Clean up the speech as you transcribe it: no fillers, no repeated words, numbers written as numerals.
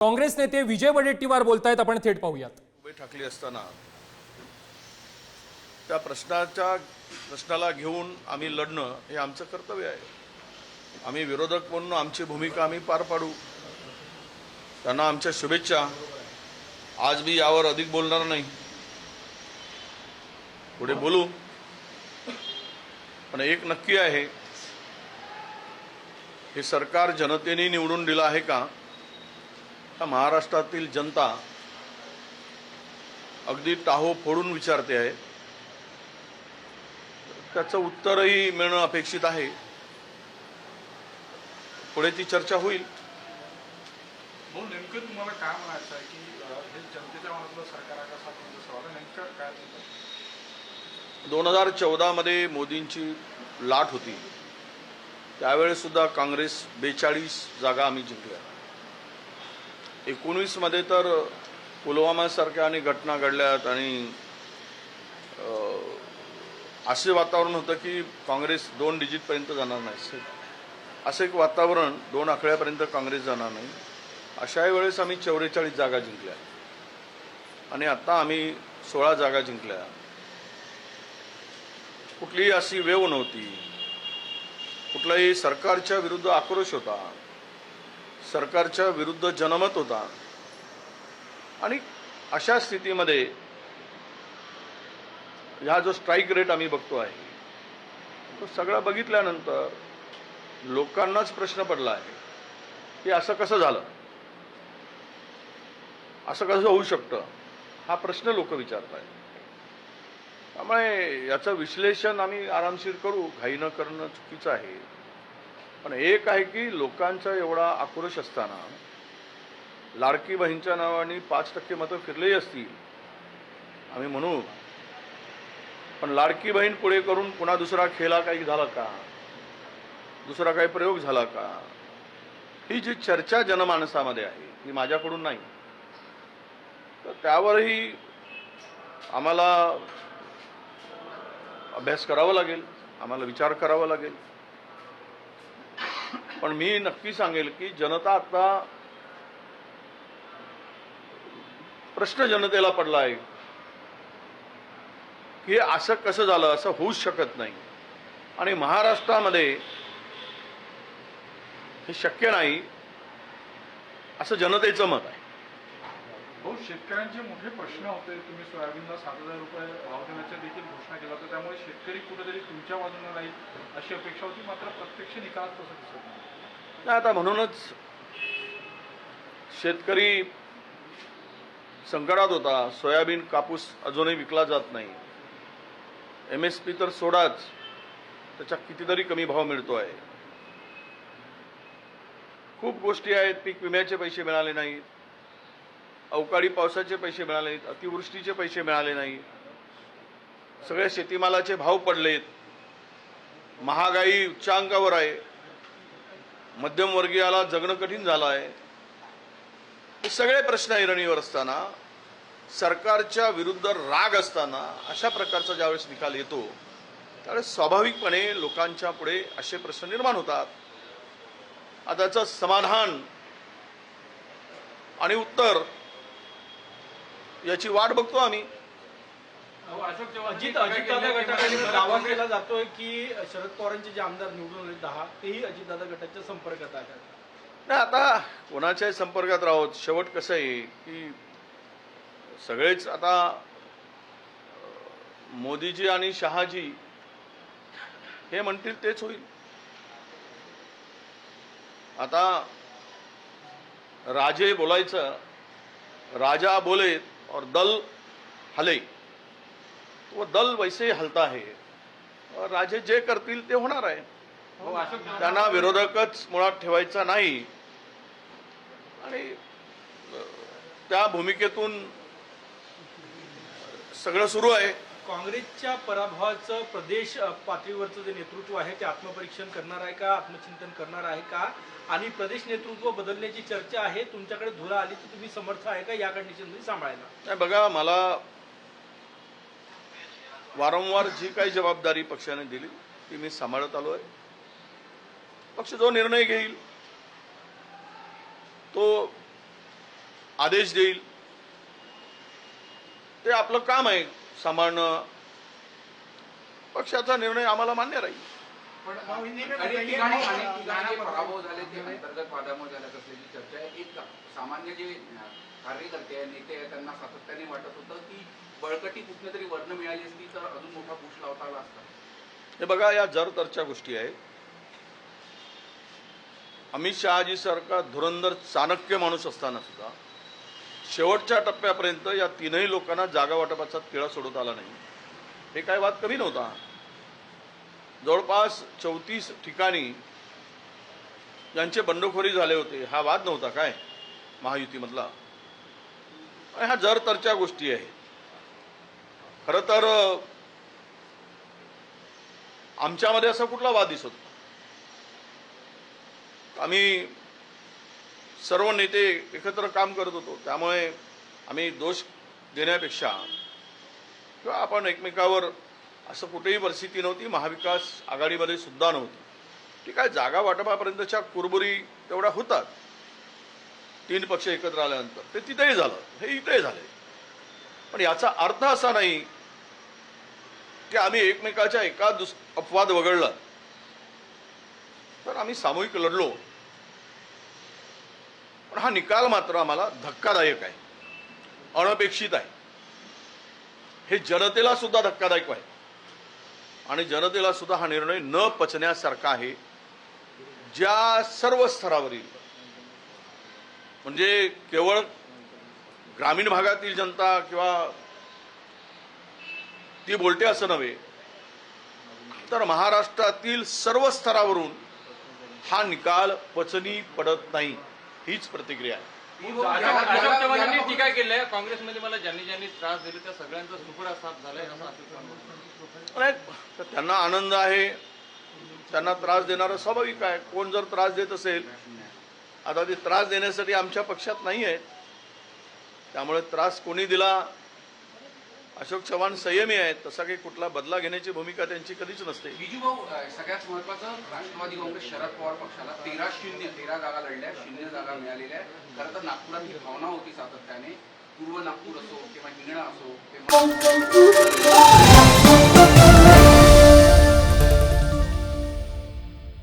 काँग्रेस नेते विजय वडेट्टीवार बोलतायत, आपण थेट पाहूयात। उभे ठाकले असताना त्या प्रश्नाला घेऊन आम्ही लढणं हे आमचं कर्तव्य आहे। आम्ही विरोधक म्हणून आमची भूमिका आम्ही पार पाडू। त्यांना आमच्या शुभेच्छा। आज मी यावर अधिक बोलणार नाही, पुढे बोलू। पण एक नक्की आहे, हे सरकार जनतेने निवडून दिलं आहे का? महाराष्ट्रातील जनता अगदी टाहो फोडून विचारते आहे। त्याचं उत्तरही मिळणं अपेक्षित आहे। पुढे ती चर्चा होईल। हो, नेमकं तुम्हाला काय म्हणायचं आहे की हे जनतेच्या मनातलं सरकार आहे कसं तुमचं सवाल आहे, नेमकं काय? 2014 मध्ये मोदींची लाट होती, त्यावेळेस सुद्धा काँग्रेस 42 जागा आम्ही जिंकल्या। 19 मध्ये तर पुलवामा सारख्या अनेक घटना घडल्यात आणि असे वातावरण होतं की काँग्रेस 2 डिजिट पर्यंत जाणार नाही। असं एक वातावरण 2 आकड्यापर्यंत काँग्रेस जाणार नाही। अशा वेळेस आम्ही 44 जागा जिंकल्या आणि आता आम्ही 16 जागा जिंकल्या। कुठलीही अशी वेव नव्हती, कुठलाही सरकारच्या विरुद्ध आक्रोश होता, सरकारच्या विरुद्ध जनमत होता। आणि अशा स्थितीमध्ये हा जो स्ट्राईक रेट आम्ही बघतो आहे, तो सगळा बघितल्यानंतर लोकांनाच प्रश्न पडला आहे की असं कसं झालं, असं कसं होऊ शकतं, हा प्रश्न लोक विचारत आहेत। त्यामुळे याचं विश्लेषण आम्ही आरामशीर करू, घाई न करणं चुकीचं आहे। पण एक आहे की लोकांचा एवढा आक्रोश असताना लाडकी बहीणच्या नावाने 5% मतं फिरलेही असतील आम्ही म्हणू, पण लाडकी बहीण पुढे करून पुन्हा दुसरा खेळा काही झाला का, दुसरा काही प्रयोग झाला का, ही जी चर्चा जनमानसामध्ये आहे ही माझ्याकडून नाही। तर त्यावरही आम्हाला अभ्यास करावा लागेल, आम्हाला विचार करावा लागेल। पण मी नक्की सांगेल की जनता आता प्रश्न जनतेला पडला आहे की असं कसं झालं, असं होऊच शकत नाही आणि महाराष्ट्रामध्ये हे शक्य नाही, असं जनतेचं मत आहे। हो, शेतकऱ्यांचे मोठे प्रश्न होते। तुम्ही सोयाबीनला 7,000 रुपये भाव देण्याच्या देखील घोषणा केला होता, त्यामुळे शेतकरी कुठेतरी तुमच्या बाजूने राहील अशी अपेक्षा होती, मात्र प्रत्यक्ष निकालात तसं दिसत नाही। आता म्हणूनच शेतकरी संकटात होता। सोयाबीन कापूस अजूनही विकला जात नाही। MSP तर सोडाच, त्याच्या कितीतरी कमी भाव मिळतोय। खूप गोष्टी आहेत, पीक विम्याचे पैसे मिळाले नाहीत, अवकाळी पावसाचे पैसे मिळाले नाहीत, अतिवृष्टीचे पैसे मिळाले नाहीत, सगळे शेतीमालाचे भाव पडलेत, महागाई उच्चांकावर आहे, मध्यमवर्गीयाला जगणं कठीण झालं आहे। हे सगळे प्रश्न ऐरणीवर असताना, सरकारच्या विरुद्ध राग असताना अशा प्रकारचा ज्यावेळेस निकाल येतो त्यावेळेस स्वाभाविकपणे लोकांच्या पुढे असे प्रश्न निर्माण होतात। आता त्याचं समाधान आणि उत्तर याची वाट बघतो आम्ही। अजितदादा गटाकडे दावा केला जातोय की शरद पवारांचे जे आमदार निवडून आले 10 तेही अजितदादा गटाच्या संपर्कात आहेत। नाही, आता कोणाच्याही संपर्कात राहोत, शेवट कसं आहे की सगळेच आता मोदीजी आणि शहाजी हे म्हणतील तेच होईल। आता राजे बोलायचं, राजा बोले और दल हले, वो दल वैसे ही हलता है और राजे जे करतील ते होणार आहे। त्यांना विरोधकच मुळात ठेवायचा नाही आणि त्या भूमिकेतून सगळं सुरू आहे। काँग्रेसच्या पराभवाचं प्रदेश पातळीवरचं जे नेतृत्व आहे ते आत्मपरीक्षण करणार आहे का, आत्मचिंतन करणार आहे का, आणि प्रदेश नेतृत्व बदलण्याची चर्चा आहे, तुमच्याकडे धुरा आली तर तुम्ही समर्थ आहे का या कंडिशनमध्ये सांभाळायला? नाही, बघा, मला वारंवार जी काही जबाबदारी पक्षाने दिली ती मी सांभाळत आलो आहे। पक्ष जो निर्णय घेईल तो आदेश देईल ते आपलं काम आहे सांभाळणं. पक्षाचा निर्णय आम्हाला मान्य राहील. पण अनेक ठिकाणी पराभव झाले ते अंतर्गत वादामुळे झाल्यात असल्याची चर्चा आहे. एक सामान्य जे कार्यकर्ते आहे, नेते आहे, त्यांना सातत्याने वाटत होतं की बळकटी कुठल्या तरी वर्ण मिळाली असती तर अजून मोठा पुश लावता आला असता. हे बघा, या जरतरच्या गोष्टी आहेत. अमित शहाजी सारखा धुरंधर चाणक्य माणूस असताना सुद्धा शेवटच्या टप्प्यापर्यंत या तीनही लोकांना जागा वाटपाचा तिळा सोडवता आला नाही. हे काय वाद कमी नव्हता. जवळपास 34 ठिकाणी ज्यांचे बंडखोरी झाले होते, हा वाद नव्हता काय महायुतीमधला? आणि ह्या जरतरच्या गोष्टी आहेत. खरं तर आमच्यामध्ये असा कुठला वाद दिसत नाही. आम्ही सर्व नेते एकत्र काम करत होतो, त्यामुळे आम्ही दोष देण्यापेक्षा किंवा आपण एकमेकावर असं कुठेही परिस्थिती नव्हती. महाविकास आघाडीमध्ये सुद्धा नव्हती. ठीक आहे, जागा वाटपापर्यंतच्या कुरबुरी तेवढ्या होतात. 3 पक्ष एकत्र आल्यानंतर ते तिथेही झालं, हे इथेही झाले. पण याचा अर्थ असा नाही की आम्ही एकमेकाच्या एका अपवाद वगळला तर आम्ही सामूहिक लढलो. पण हा निकाल मात्र आम्हाला धक्कादायक आहे, अनपेक्षित आहे. हे जनतेला सुद्धा धक्कादायक आहे आणि जनतेला सुद्धा हा निर्णय न पचण्यासारखा आहे. ज्या सर्व स्तरावरील, म्हणजे केवळ ग्रामीण भागातील जनता किंवा ती बोलते असं नव्हे, तर महाराष्ट्रातील सर्व स्तरावरून हा निकाल पचनी पडत नाही, हीच प्रतिक्रिया आहे. अशोक चव्हाणांनी टीका केली आहे, काँग्रेसमध्ये मला ज्यांनी त्रास दिले त्या सगळ्यांचा सुपुरा साफ झालाय असं अशोक चव्हाण. नाही, तर त्यांना आनंद आहे, त्यांना त्रास देणारं स्वाभाविक आहे. कोण जर त्रास देत असेल, आता ते त्रास देण्यासाठी आमच्या पक्षात नाही आहेत, त्यामुळे त्रास कोणी दिला, अशोक चव्हाण संयमी आहेत, तसा काही कुठला बदला घेण्याची भूमिका त्यांची कधीच नसते. बिजू भाऊ, सगळ्यात महत्वाचं, राष्ट्रवादी काँग्रेस शरद पवार पक्षाला 13 जागा लढल्या, 0 जागा मिळालेल्या आहेत. खरं तर नागपुरात ही भावना होती सातत्याने, पूर्व नागपूर असो किंवा हिंगणा असो किंवा